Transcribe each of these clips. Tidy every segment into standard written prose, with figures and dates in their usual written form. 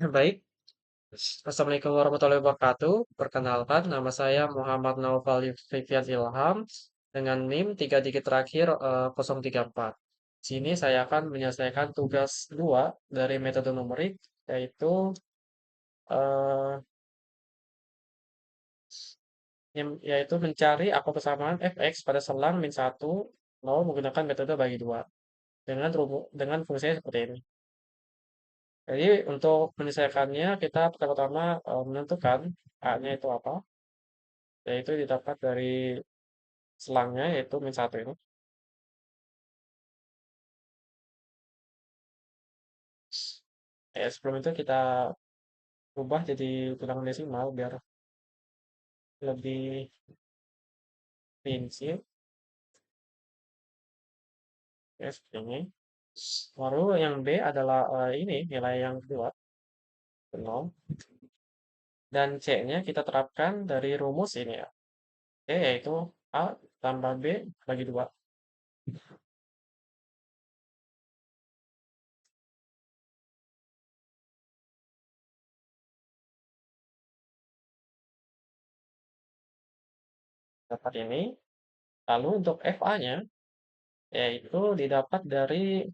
Baik, Assalamualaikum warahmatullahi wabarakatuh. Perkenalkan, nama saya Muhammad Naufal Fifian Ilham dengan NIM 3 digit terakhir 034. Sini saya akan menyelesaikan tugas 2 dari metode numerik, yaitu eh, yaitu mencari akar persamaan fx pada selang min 1, 0 menggunakan metode bagi 2 dengan fungsinya seperti ini. Jadi untuk menyelesaikannya kita pertama-tama menentukan A-nya itu apa, yaitu didapat dari selangnya yaitu min 1 ini. Ya, sebelum itu kita ubah jadi bilangan desimal biar lebih rinci. Ya, seperti ini. Baru yang B adalah ini nilai yang kedua, 0. Dan C-nya kita terapkan dari rumus ini ya. C yaitu A tambah B bagi 2. Dapat ini. Lalu untuk FA-nya yaitu didapat dari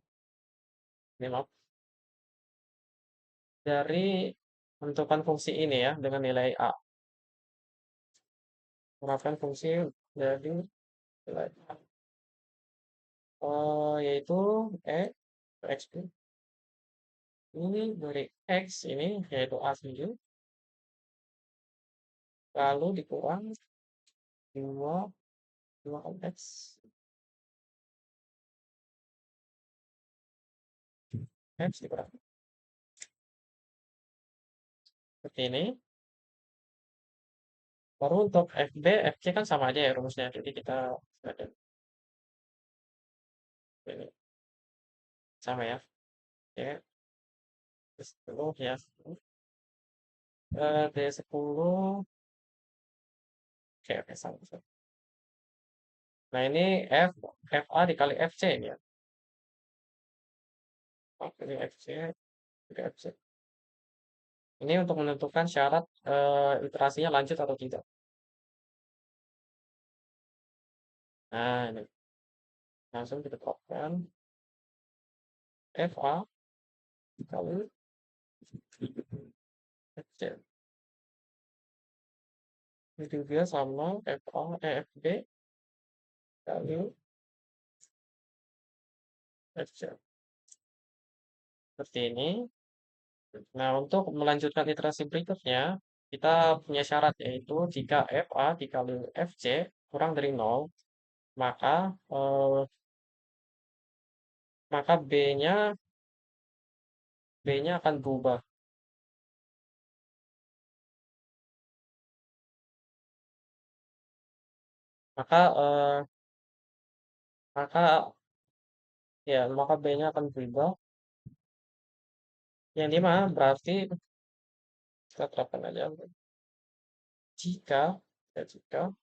ini maaf, dari menentukan fungsi ini ya dengan nilai A. Menerapkan fungsi dari nilai A. Yaitu X ini dari X ini yaitu A sendiri. Lalu dikurang 2 kali X. X dikurang. Seperti ini. Baru untuk FB, FC kan sama aja ya rumusnya. Jadi kita ini sama ya. Oke, D10 ya. D10. Oke, oke, sama. Nah, ini FA dikali FC ini ya. Oke, ini FC, dikali FC. Ini untuk menentukan syarat iterasinya lanjut atau tidak. Nah, ini langsung kita terapkan FA dikali FC. Ini juga sama FA, FB kali FC. Seperti ini. Nah, untuk melanjutkan iterasi berikutnya, kita punya syarat yaitu jika FA dikali FC kurang dari 0, maka maka B-nya akan berubah. Maka maka ya maka B-nya akan berubah. Yang lima berarti kita terapkan aja jika jika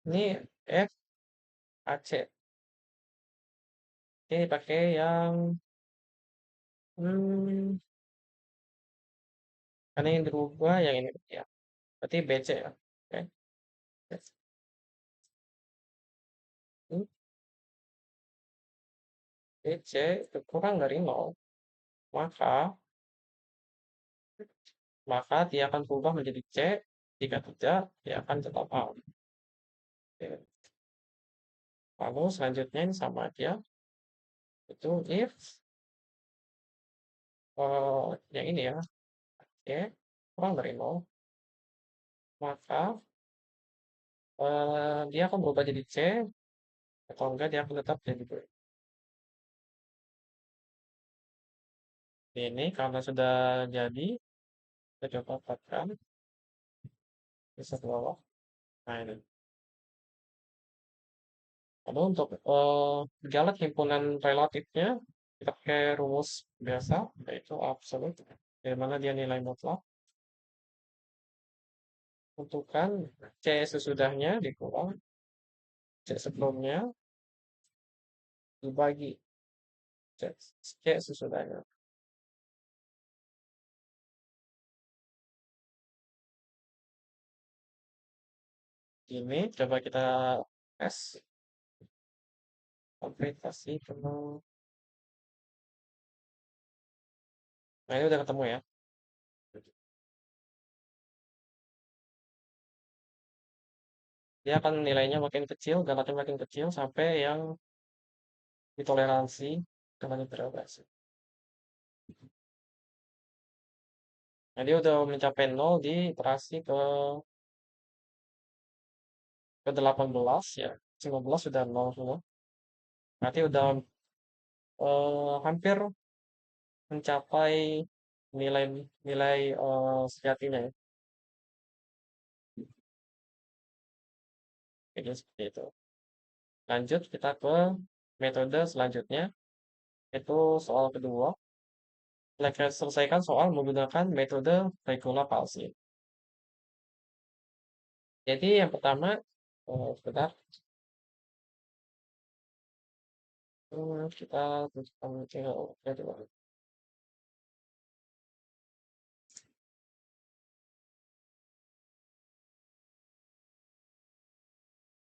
ini F AC. Ini pakai yang hmm, karena yang dirubah yang ini ya. Berarti BC ya. Oke. Ini BC itu kurang dari 0, maka maka dia akan berubah menjadi C. Jika tidak, dia akan tetap A. Oke. Lalu selanjutnya ini sama aja. Itu if yang ini ya, oke, kurang dari 0, maka dia akan berubah jadi C, atau enggak dia akan tetap jadi B. Ini karena sudah jadi, kita coba dapatkan bisa ke bawah. Nah ini. Lalu untuk gejala himpunan relatifnya, kita pakai rumus biasa, yaitu absolut, di mana dia nilai mutlak. Tentukan C sesudahnya dikurang C sebelumnya dibagi C sesudahnya. Ini coba kita tes konfirmasi penuh. Nah, ini udah ketemu ya. Dia akan nilainya makin kecil, granatnya makin kecil sampai yang ditoleransi dengan interogasi. Nah, dia udah mencapai nol di iterasi ke 18 ya. 19 sudah nol semua. Berarti udah hampir mencapai nilai nilai sejatinya ya. Jadi seperti itu. Lanjut kita ke metode selanjutnya, itu soal kedua. Kita selesaikan soal menggunakan metode regula palsi. Jadi yang pertama, sebentar, kita tunjukkan ya, coba.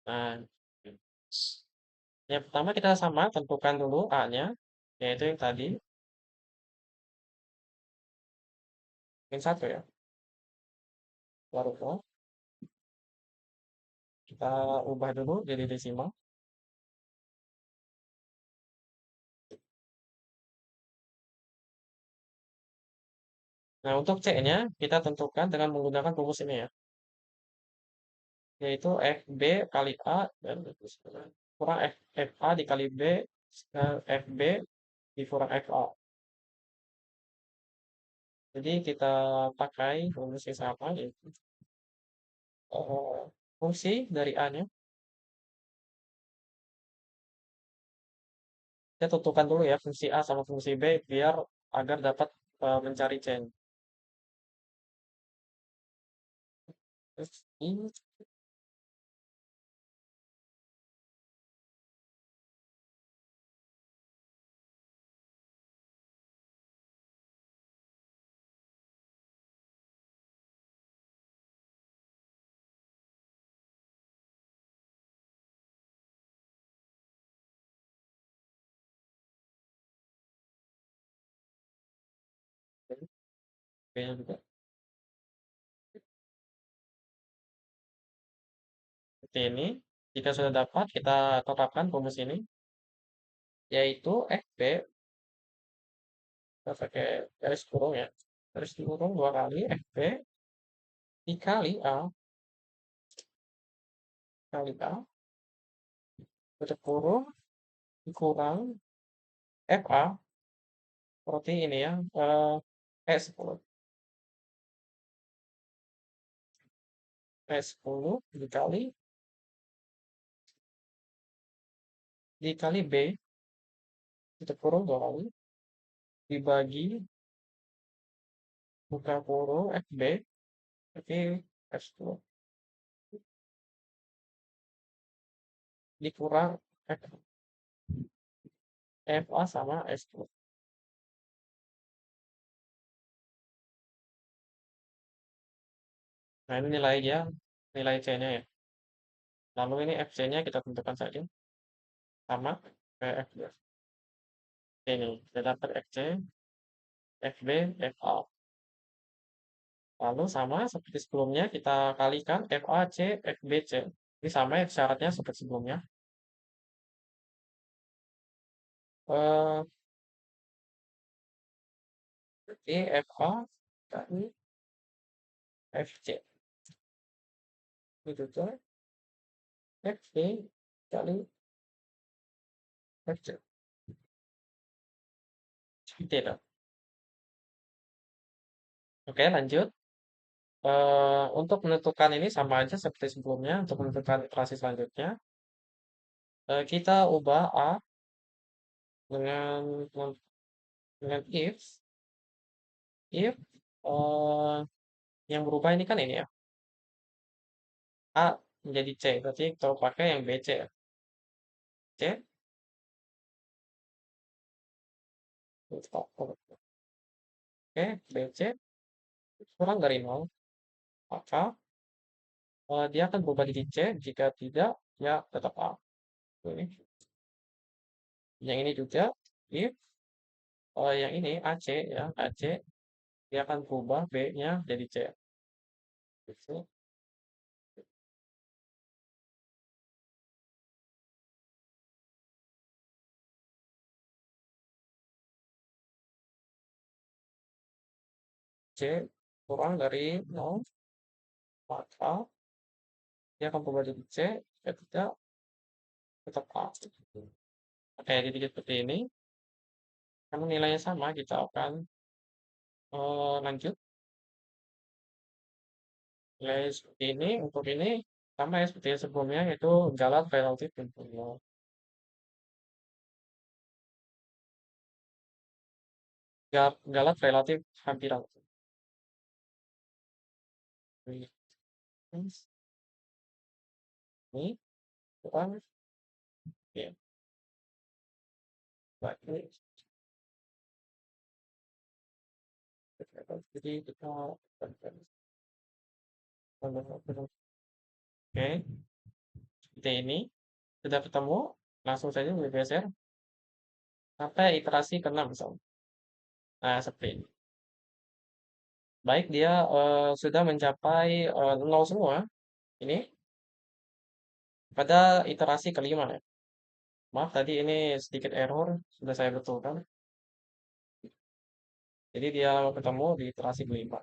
Nah, yang pertama kita sama tentukan dulu A-nya, yaitu yang tadi, min satu ya. Baru kita ubah dulu jadi desimal. Nah, untuk C-nya kita tentukan dengan menggunakan rumus ini ya, yaitu FB kali A dan kurang FA dikali B, FB dikurang FA. Jadi kita pakai rumus yang sama, yaitu fungsi dari A-nya. Kita tentukan dulu ya fungsi A sama fungsi B biar agar dapat mencari C-nya. Terus ini B-nya juga. Seperti ini. Jika sudah dapat, kita tetapkan rumus ini, yaitu FB, kita pakai garis kurung ya. Garis kurung dua kali FB dikali A kali A, tutup kurung, dikurang FA, seperti ini ya, E10. E10 dikali B, tutup kurung dua kali, dibagi buka kurung FB, berarti F10, dikurang FA sama S10. Nah, ini nilai dia, nilai C-nya ya. Lalu ini FC-nya kita tentukan saja, sama kayak FB. Ini, kita dapat FC, FB, FA. Lalu sama seperti sebelumnya, kita kalikan FAC, FBC. Ini sama ya syaratnya seperti sebelumnya. Eh, FA kali FC. Itu tuh FB kali FC. Seperti itu. Oke, lanjut. Untuk menentukan ini sama aja seperti sebelumnya. Untuk menentukan iterasi selanjutnya, kita ubah A dengan if yang berubah ini kan ini ya, A menjadi C, berarti kita pakai yang BC ya. C, oke, BC kurang dari 0, maka Dia akan berubah jadi C, jika tidak, ya tetap A. Ini. Yang ini juga, if yang ini AC ya, AC, dia akan berubah B-nya jadi C. Gitu. C kurang dari 0, maka dia akan berubah jadi C, jika tidak, tetap A. Oke, jadi seperti ini. Karena nilainya sama, kita akan lanjut. Nilai seperti ini, untuk ini, sama ya seperti yang sebelumnya, yaitu galat relatif integral. Galat relatif hampiran. Ini, ini, kurang, ya, baik. Jadi kita oke, seperti ini. Sudah ketemu, langsung saja bergeser sampai iterasi ke-6 misalnya. Nah, seperti ini. Baik, dia sudah mencapai 0 semua. Ini pada iterasi kelima ya. Maaf tadi ini sedikit error, sudah saya betulkan. Jadi dia ketemu di iterasi kelima.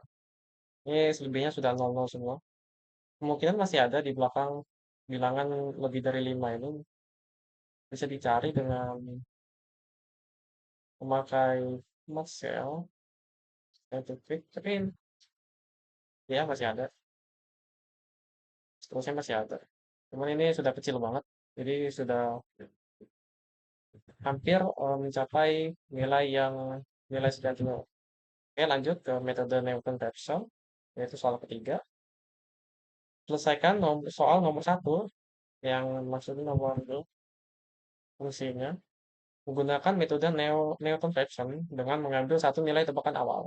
Ini selebihnya sudah 0-0 semua. Kemungkinan masih ada di belakang bilangan lebih dari 5 ini. Bisa dicari dengan memakai Excel, scientific, tapi ya masih ada. Seterusnya masih ada. Cuman ini sudah kecil banget. Jadi sudah hampir mencapai nilai yang nilai sejatinya. Oke, lanjut ke metode Newton-Raphson, yaitu soal ketiga. Selesaikan soal nomor satu, yang maksudnya nomor itu, fungsinya, menggunakan metode Newton-Raphson dengan mengambil satu nilai tebakan awal.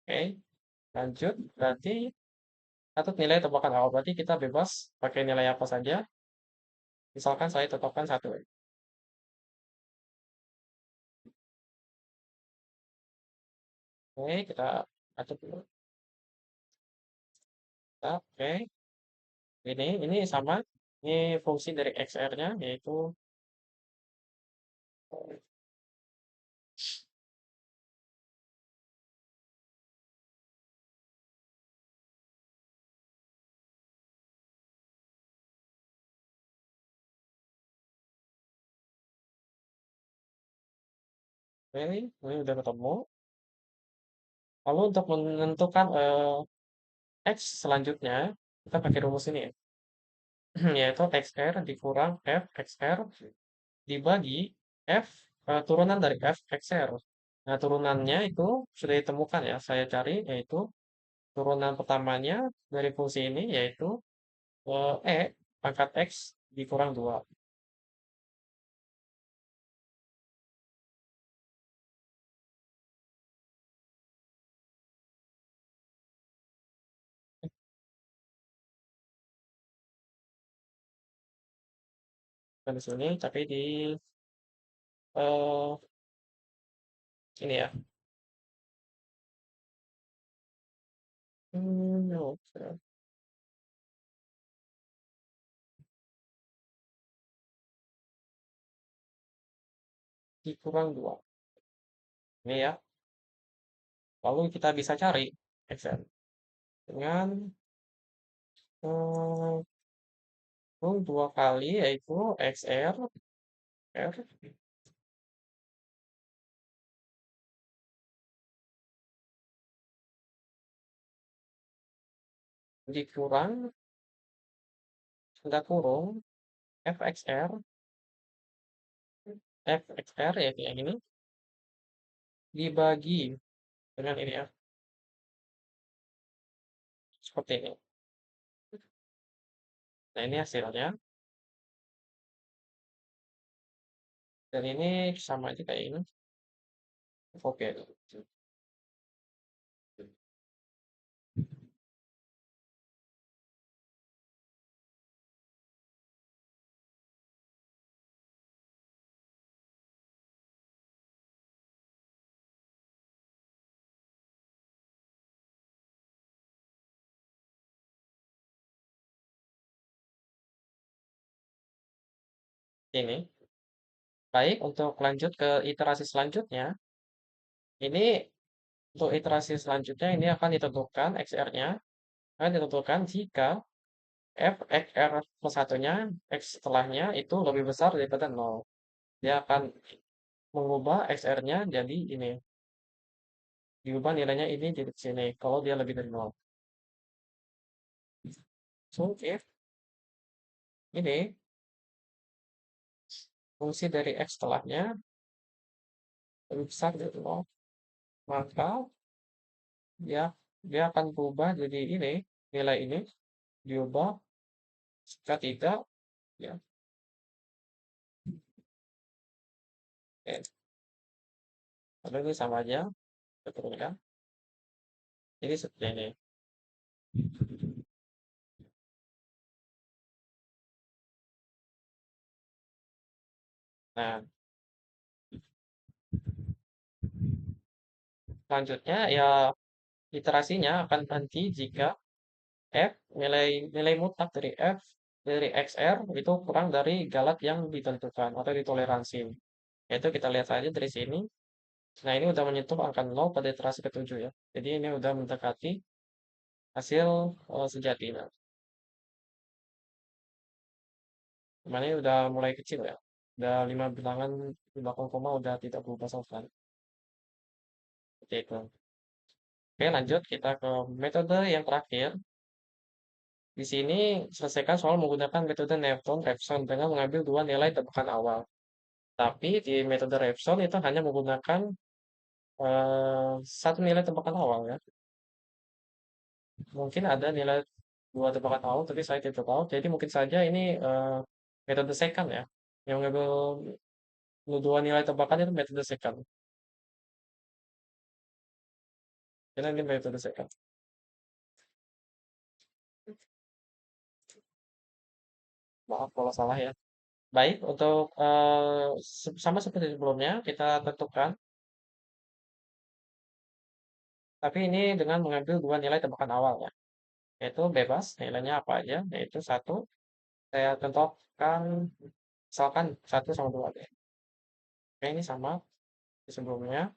Oke, lanjut. Berarti satu nilai tebakan awal. Berarti kita bebas pakai nilai apa saja. Misalkan saya tetapkan satu. Oke, kita atur dulu. Oke, ini sama. Ini fungsi dari XR-nya, yaitu ini udah ketemu. Lalu untuk menentukan X selanjutnya, kita pakai rumus ini ya. Yaitu XR dikurang F XR dibagi F turunan dari F XR. Nah, turunannya itu sudah ditemukan ya. Saya cari yaitu turunan pertamanya dari fungsi ini yaitu pangkat X dikurang 2. Dan di sini tapi di eh, ini ya. Oke. Dikurang 2. Ini ya. Lalu kita bisa cari XR dengan eh, 2 kali yaitu XR R dikurang tanda kurung FXR FXR yaitu yang ini dibagi dengan ini ya, seperti ini. Nah, ini hasilnya. Dan ini sama aja kayak ini. Oke. ini. Baik, untuk lanjut ke iterasi selanjutnya, ini untuk iterasi selanjutnya ini akan ditentukan XR-nya, akan ditentukan jika f XR plus satunya, X setelahnya itu lebih besar daripada nol. Dia akan mengubah XR-nya jadi ini. Diubah nilainya ini di sini, kalau dia lebih dari nol. So, if ini fungsi dari X setelahnya lebih besar dari nol, maka dia dia akan berubah jadi ini, nilai ini diubah jika tidak, ya. Oke, lalu ini sama aja, betul kan? Jadi seperti ini. Nah, selanjutnya ya iterasinya akan berhenti jika F, nilai nilai mutlak dari F dari XR itu kurang dari galat yang ditentukan atau ditoleransi. Yaitu kita lihat saja dari sini. Nah, ini udah menyentuh angka 0 pada iterasi ketujuh ya. Jadi ini udah mendekati hasil sejati. Nah, mana ini udah mulai kecil ya. Udah 5 bilangan di belakang koma udah tidak berubah sama sekali. Seperti itu. Oke, lanjut kita ke metode yang terakhir. Di sini selesaikan soal menggunakan metode Newton-Raphson dengan mengambil dua nilai tebakan awal. Tapi di metode Raphson itu hanya menggunakan satu nilai tebakan awal ya. Mungkin ada nilai dua tebakan awal, tapi saya tidak tahu. Jadi mungkin saja ini metode second ya. Yang mengambil dua nilai tebakan itu metode second. Karena ini metode second. Maaf kalau salah ya. Baik, untuk sama seperti sebelumnya, kita tentukan. Tapi ini dengan mengambil dua nilai tebakan awal ya. Yaitu bebas, nilainya apa aja. Yaitu satu, saya tentukan misalkan satu sama dua deh. Oke, ini sama di sebelumnya.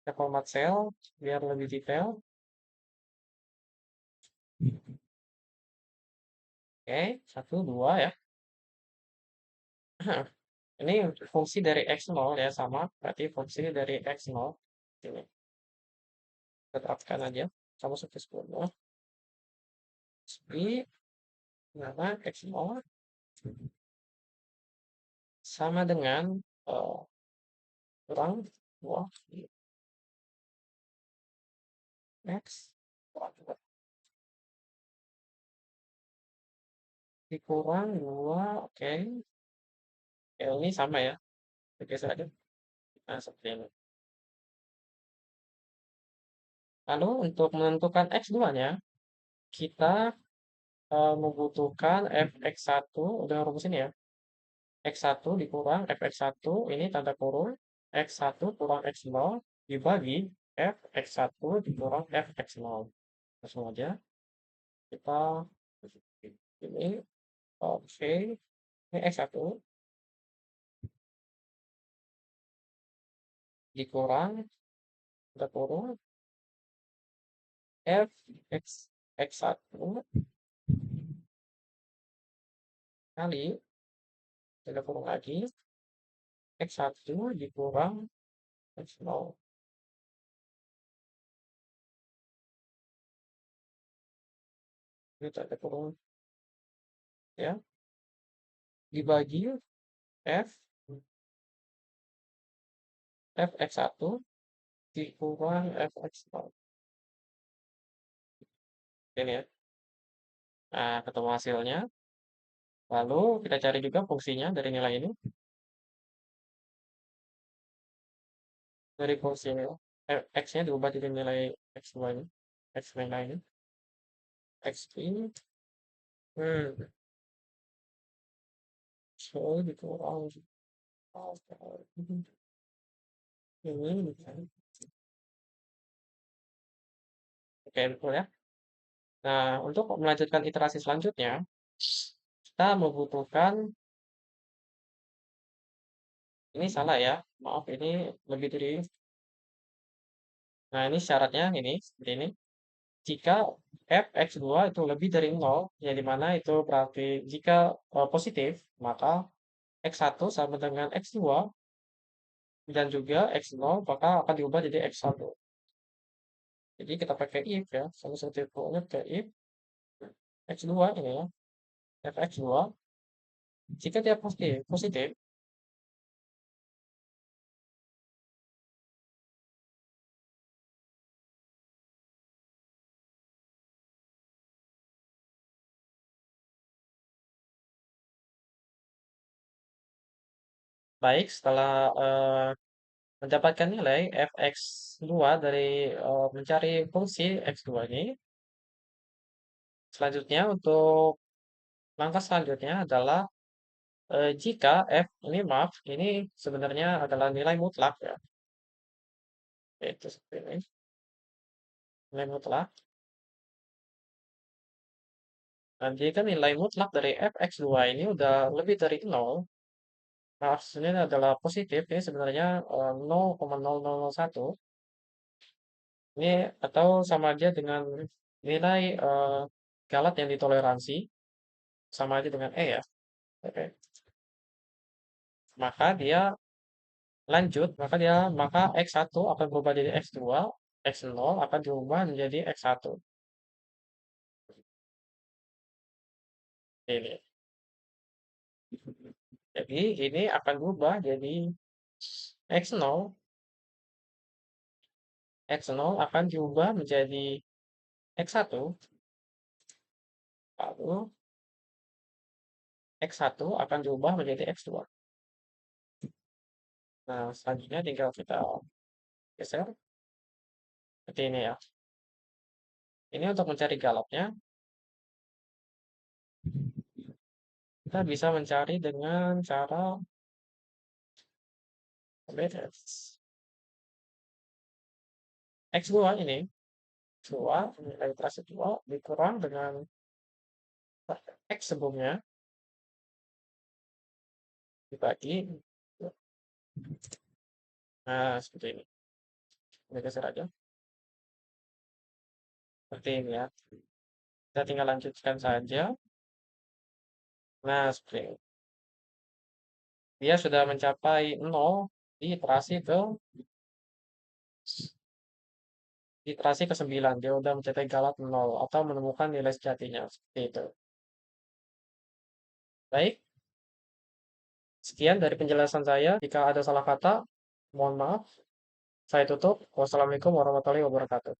Kita format cell biar lebih detail. Oke, satu, dua ya. Ini fungsi dari x0 ya, sama. Berarti fungsi dari x0. Ini, tetapkan aja. Sama seperti sebelumnya. Tapi, karena x0 sama dengan kurang 2 x dikurang 2, oke. L ini sama ya. Oke saja. Nah, seperti ini. Lalu untuk menentukan x2-nya, kita membutuhkan fx1, udah rumus ini ya. X1 dikurang fx1, ini tanda kurung, x1 kurang x0 dibagi fx1 dikurang fx0. Langsung aja kita ini, oke, ini x1 dikurang tanda kurung fx1 kali tanda kurung lagi x1 dikurang x0. Ini tanda kurung ya, dibagi f fx1 dikurang fx0. Ini ya. Nah, ketemu hasilnya. Lalu kita cari juga fungsinya dari nilai ini. Dari fungsi ini, x-nya diubah jadi nilai x2 ini. X nilai ini. X ini. So, dikurang. Ini. Oke, betul ya. Nah, untuk melanjutkan iterasi selanjutnya, kita membutuhkan Ini salah ya. Maaf, ini lebih dari. Nah, ini syaratnya ini seperti ini. Jika f(x2) itu lebih dari 0, yang dimana itu berarti jika positif, maka x1 sama dengan x2 dan juga x0 maka akan diubah jadi x1. Jadi kita pakai if ya, sama seperti pokoknya pakai if x2 ini ya, fx2 jika dia positif, baik setelah mendapatkan nilai fx2 dari mencari fungsi x2 ini, selanjutnya untuk langkah selanjutnya adalah jika f ini maaf ini sebenarnya adalah nilai mutlak ya, yaitu seperti ini, nilai mutlak. Dan jika nilai mutlak dari fx2 ini udah lebih dari 0, hasilnya adalah positif, ini sebenarnya 0,0001, ini atau sama aja dengan nilai galat yang ditoleransi, sama aja dengan E ya. Oke. Maka dia maka x1 akan berubah jadi x2, x0 akan diubah menjadi x1. Ini. Jadi ini akan berubah jadi x0, x0 akan diubah menjadi x1, lalu x1 akan diubah menjadi x2. Nah, selanjutnya tinggal kita geser seperti ini ya. Ini untuk mencari galapnya, kita bisa mencari dengan cara BTS. X2 ini, X2, nilai iterasi 2 dikurang dengan X sebelumnya, dibagi. Nah, seperti ini. Kita geser aja. Seperti ini ya. Kita tinggal lanjutkan saja. Nah, seperti ini. Dia sudah mencapai 0 di iterasi ke-9. Dia sudah mencapai galat 0 atau menemukan nilai sejatinya. Seperti itu. Baik, sekian dari penjelasan saya. Jika ada salah kata, mohon maaf. Saya tutup. Wassalamualaikum warahmatullahi wabarakatuh.